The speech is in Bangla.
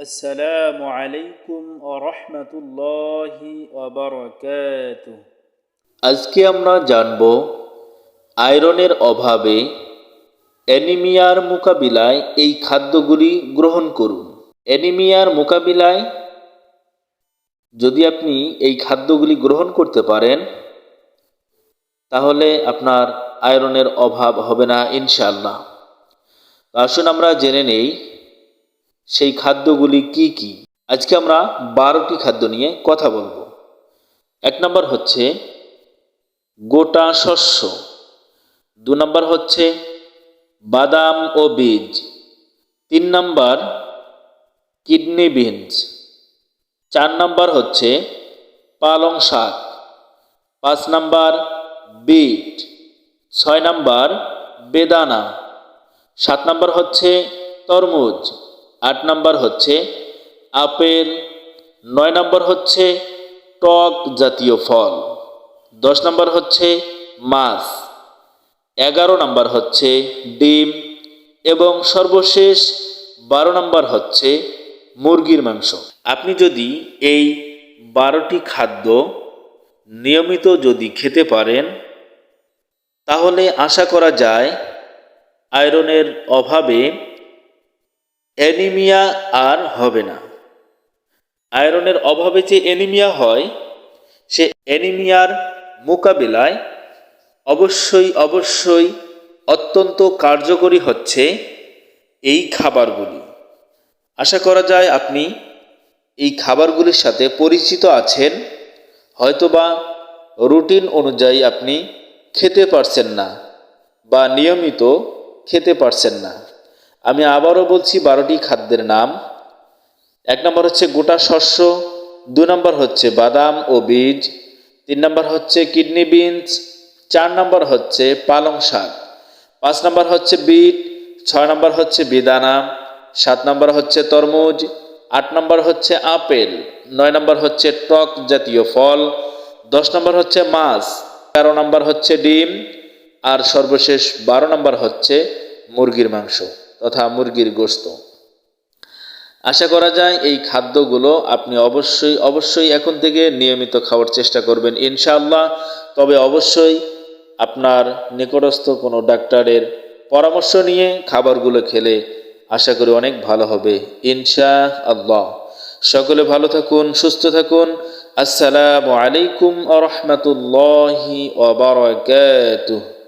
আসসালামু আলাইকুম ওয়া রাহমাতুল্লাহি ওয়া বারাকাতুহু। আজকে আমরা জানব আয়রনের অভাবে অ্যানিমিয়ার মোকাবিলায় এই খাদ্যগুলি গ্রহণ করুন। অ্যানিমিয়ার মোকাবিলায় যদি আপনি এই খাদ্যগুলি গ্রহণ করতে পারেন তাহলে আপনার আয়রনের অভাব হবে না ইনশাআল্লাহ। আসুন আমরা জেনে নেই সেই খাদ্যগুলি কি কি। আজকে আমরা 12টি খাদ্য নিয়ে কথা বলবো। 1 নম্বর হচ্ছে গোটা শস্য, 2 নম্বর হচ্ছে বাদাম ও বীজ, 3 নম্বর কিডনি বিনস, 4 নম্বর হচ্ছে পালং শাক, 5 নম্বর বিট, 6 নম্বর বেদানা, 7 নম্বর হচ্ছে তরমুজ, 8 নম্বর হচ্ছে আপেল, 9 নম্বর হচ্ছে টক জাতীয় ফল, 10 নম্বর হচ্ছে মাছ, 11 নম্বর হচ্ছে ডিম এবং সর্বশেষ 12 নম্বর হচ্ছে মুরগির মাংস। আপনি যদি এই 12টি খাদ্য নিয়মিত যদি খেতে পারেন তাহলে আশা করা যায় আয়রনের অভাবে অ্যানিমিয়া আর হবে না। আয়রনের অভাবে যে অ্যানিমিয়া হয় সে অ্যানিমিয়ার মোকাবিলায় অবশ্যই অত্যন্ত কার্যকরী হচ্ছে এই খাবারগুলি। আশা করা যায় আপনি এই খাবারগুলির সাথে পরিচিত আছেন, হয়তোবা রুটিন অনুযায়ী আপনি খেতে পারছেন না বা নিয়মিত খেতে পারছেন না। আমি আবারও বলছি 12টি খাদ্যের নাম। 1 নম্বর হচ্ছে গোটা শস্য, 2 নম্বর হচ্ছে বাদাম ও বীজ, 3 নম্বর হচ্ছে কিডনি বিনস, 4 নম্বর হচ্ছে পালং শাক, 5 নম্বর হচ্ছে বিট, 6 নম্বর হচ্ছে বেদানা, 7 নম্বর হচ্ছে তরমুজ, 8 নম্বর হচ্ছে আপেল, 9 নম্বর হচ্ছে টক জাতীয় ফল, 10 নম্বর হচ্ছে মাছ, 11 নম্বর হচ্ছে ডিম আর সর্বশেষ 12 নম্বর হচ্ছে মুরগির মাংস তথা মুরগির গোশত। আশা করা যায় এই খাদ্যগুলো আপনি অবশ্যই এখন থেকে নিয়মিত খাওয়ার চেষ্টা করবেন ইনশাআল্লাহ। তবে অবশ্যই আপনার নিকটস্থ কোনো ডাক্তারের পরামর্শ নিয়ে খাবারগুলো খেলে আশা করি অনেক ভালো হবে ইনশাআল্লাহ। সকলে ভালো থাকুন, সুস্থ থাকুন। আসসালামু আলাইকুম ওয়া রাহমাতুল্লাহি ওয়া বারাকাতুহু।